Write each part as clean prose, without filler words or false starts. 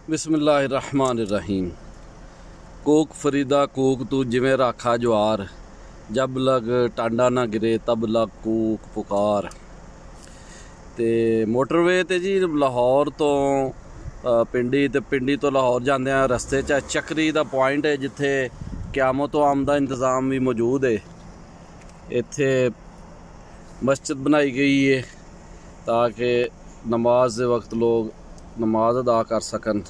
बिस्मिल्लाहिर्रहमानिर्रहीम। Coke Farida Coke तू जिवें राखा ज्वार, जब लग टांडा ना गिरे तब लग कूक पुकार। ते मोटरवे ते जी लाहौर तो पिंडी तो लाहौर जांदे रस्ते च चकरी दा पॉइंट है जिथे क़यामत व आम दा इंतज़ाम भी मौजूद है। इत्थे मस्जिद बनाई गई है ताकि नमाज दे वक्त लोग नमाज अदा कर सकन।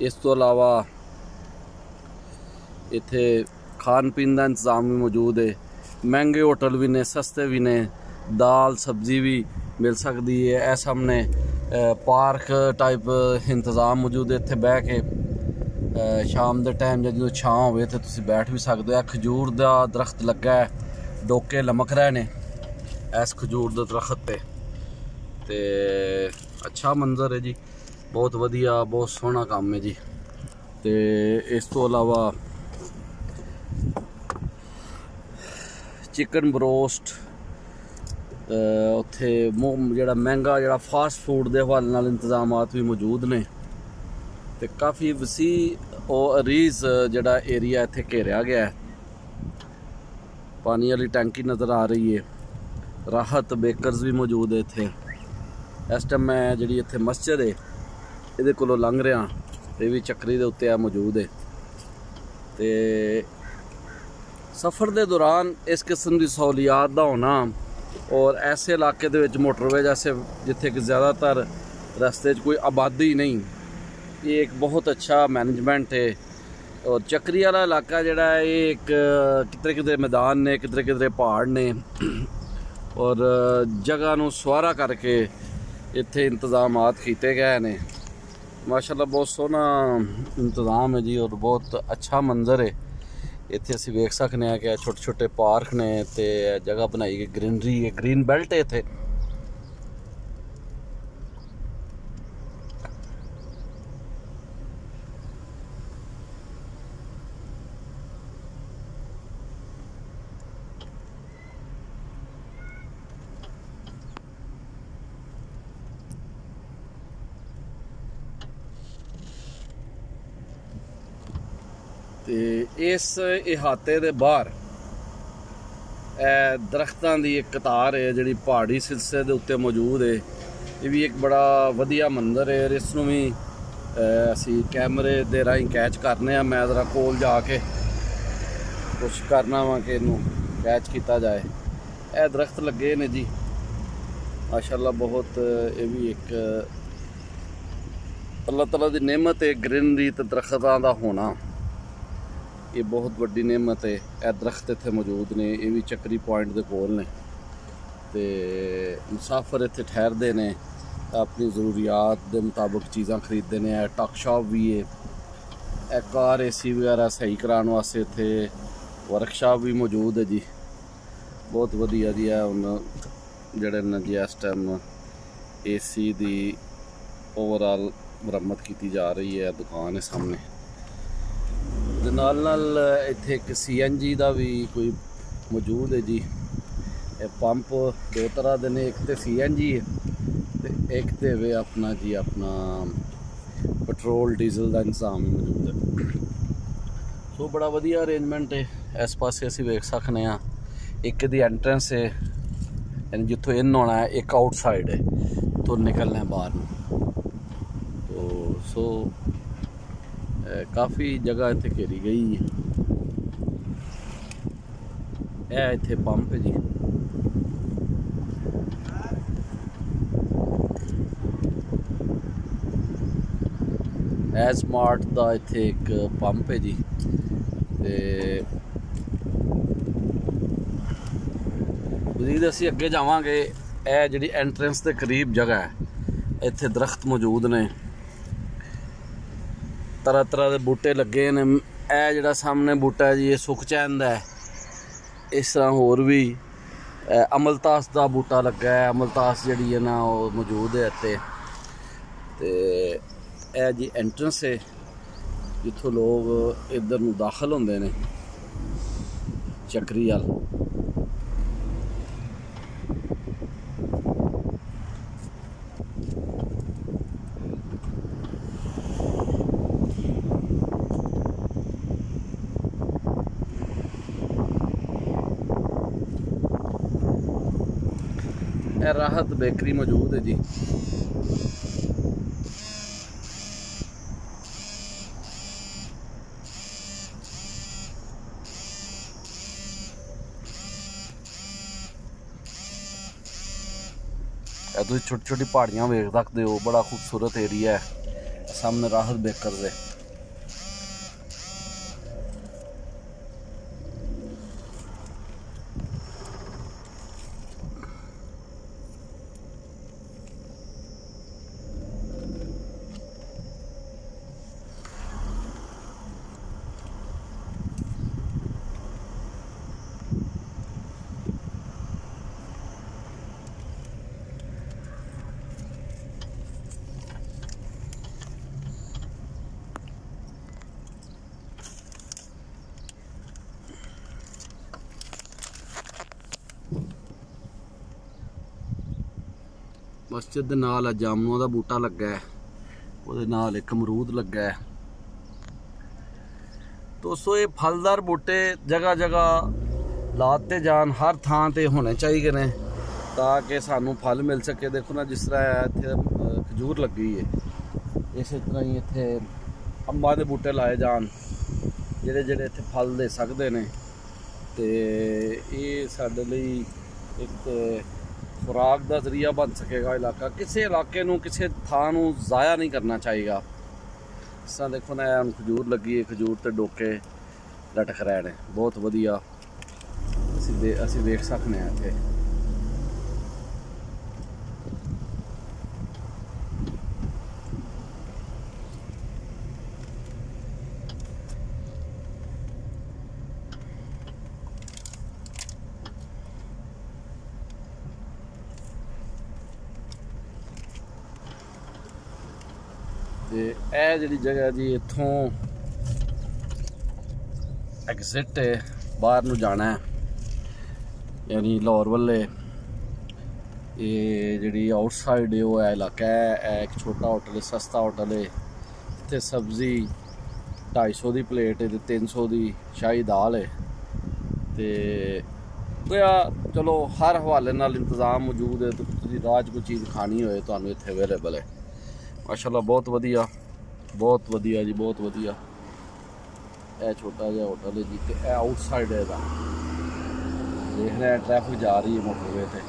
इस तो अलावा इत्थे खान पीन का इंतज़ाम भी मौजूद है। महंगे होटल भी ने, सस्ते भी ने, दाल सब्जी भी मिल सकती है। ए सामने पार्क टाइप इंतज़ाम मौजूद है। इत्थे बह के शाम के टाइम जो छां होवे तो तुसी बैठ भी सकते हो। खजूर का दरख्त लगा है, डोके लमक रहे ने इस खजूर के दरख्त पे। ते अच्छा मंजर है जी, बहुत वधिया, बहुत सोहना काम है जी। ते इस तो अलावा चिकन बरोस्ट उत्थे जेड़ा महंगा जेड़ा फास्ट फूड के हवाले नाल इंतजामात भी मौजूद ने। ते काफ़ी वसी और अरीज जेड़ा एरिया इत्थे घेरिया गया है। पानी वाली टैंकी नज़र आ रही है। राहत बेकर्स भी मौजूद है इत्थे। इस टाइम मैं जी इत्थे मस्जिद है ये कोलों लंघ रहा, ये भी चकरी के उत्ते मौजूद है। तो सफ़र के दौरान इस किस्म की सहूलियात का होना और ऐसे इलाके दे विच मोटरवे जैसे जिथे कि ज़्यादातर रस्ते कोई आबादी नहीं, ये एक बहुत अच्छा मैनेजमेंट है। और चकरी वाला इलाका जोड़ा है ये एक कितने कितने मैदान ने, कितने कितने पहाड़ ने और जगह नूं सुहारा करके इत्थे इंतजामात किए गए ने। माशाल्लाह बहुत सोहना इंतज़ाम है जी और बहुत अच्छा मंजर है। इत्थे असीं वेख सकने हैं कि छोटे छोटे पार्क ने ते जगह बनाई गई, ग्रीनरी है, ग्रीन बेल्ट है इत्थे। ते इस इहाते दे बाहर दरख्तां दी एक कतार है जिहड़ी पहाड़ी सिलसिले दे उत्ते मौजूद है। ये भी एक बड़ा वधिया मंजर है। इसनूं भी असी कैमरे दे राहीं कैच करने आ। मैं ज़रा कोल जाके कुछ करना वा कि इनू कैच किया जाए। ए दरख्त लगे ने जी माशाल्लाह बहुत। ये भी एक अल्लाह ताला दी नेमत है, ग्रीनरी ते दरख्तां दा होना ये बहुत वड्डी नेमत है। यह दरख्त इत्थे मौजूद ने, ये भी चकरी पॉइंट के कोल ने। ते मुसाफिर इत्थे ठहरते ने, अपनी ज़रूरियात के मुताबिक चीज़ां खरीदते हैं। टक शॉप भी है। कार AC वगैरह सही कराने वास्ते इत्थे वर्कशॉप भी मौजूद है जी। बहुत वधिया जी है। हुण जेहड़े न जी इस टाइम AC की ओवरऑल मुरम्मत की जा रही है। दुकान है सामने। नाल नाल इत्थे एक CNG का भी कोई मौजूद है जी। ये पंप दो तरह के ने, एक तो CNG है तो एक तो वे अपना जी अपना पेट्रोल डीजल का इंतजाम भी मौजूद है। सो बड़ा वधिया अरेंजमेंट है। इस पासे असीं वेख सकने हाँ, एक दी एंट्रेंस है यानी जितों इन होना है, एक आउटसाइड है तो निकलना है बाहर। तो सो काफ़ी जगह इत्थे घेरी गई है। यह इत्थे पंप है जी। स्मार्ट का इत्थे एक पंप है जी। ते मजीद असीं अगे जावांगे। यह जिहड़ी एंट्रेंस के करीब जगह है, इत्थे दरख्त मौजूद ने, तरह तरह के बूटे लगे ने। यह जिहड़ा सामने बूटा है जी ये सुख चैन दा है। इस तरह होर भी अमलतास का बूटा लगा है। अमलतास जिहड़ी है ना वो मौजूद है इत्थे। ते यह जी एंट्रेंस है जिथों लोग इधर नूं दाखिल होंदे ने चकरी वाल। राहत बेकरी मौजूद है जी। तुम छोटी छोटी पहाड़ियाँ वेख सकते हो, बड़ा खूबसूरत एरिया है सामने राहत बेकर्स है। मस्जिद दे नाल जामुना दा बूटा लगा है, ਉਹਦੇ ਨਾਲ एक अमरूद लगा है। दोस्तों ये फलदार बूटे जगह जगह लाते जान, हर थां ते होने चाहिए ने ताकि सानू फल मिल सके। देखो ना जिस तरह इत्थे खजूर लगी है, इस तरह ही इत्थे अंबा दे बूटे लाए जान जेड़े जेड़े इत्थे फल दे सकदे ने। ते ये साडे लई एक खुराक का जरिया बन सकेगा इलाका। किसी इलाके नू किसी थां नू ज़ाया नहीं करना चाहिए। इस तरह देखो ना हम खजूर लगी है, खजूर ते डोके लटक रहे हैं, बहुत वधिया असी देख सकते हैं इत्थे। ਤੇ ਇਹ ਜਿਹੜੀ ਜਗ੍ਹਾ ਜੀ ਇੱਥੋਂ ਐਗਜ਼ਿਟ ਹੈ, ਬਾਹਰ ਨੂੰ ਜਾਣਾ ਹੈ ਯਾਨੀ ਲਾਹੌਰ ਵੱਲੇ। ਇਹ ਜਿਹੜੀ ਆਊਟਸਾਈਡ ਹੈ ਉਹ ਇਲਾਕਾ ਹੈ। ਇਹ ਇੱਕ ਛੋਟਾ ਹੋਟਲ ਹੈ, ਸਸਤਾ ਹੋਟਲ ਹੈ। ਇੱਥੇ ਸਬਜ਼ੀ 250 ਦੀ ਪਲੇਟ ਹੈ ਤੇ 300 ਦੀ ਸ਼ਾਹੀ ਦਾਲ ਹੈ। ਤੇ ਚਲੋ ਹਰ ਹਵਾਲੇ ਨਾਲ ਇੰਤਜ਼ਾਮ ਮੌਜੂਦ ਹੈ। ਤੁਸੀਂ ਰਾਹ 'ਚ ਕੋਈ ਚੀਜ਼ ਖਾਣੀ ਹੋਏ ਤੁਹਾਨੂੰ ਇੱਥੇ ਅਵੇਲੇਬਲ ਹੈ। माशाल्लाह बहुत वधिया जी, बहुत वधिया। यह छोटा जिहा होटल है जी, ते आउटसाइड है देख रहे हैं ट्रैफिक जा रही है मोटरवे ते।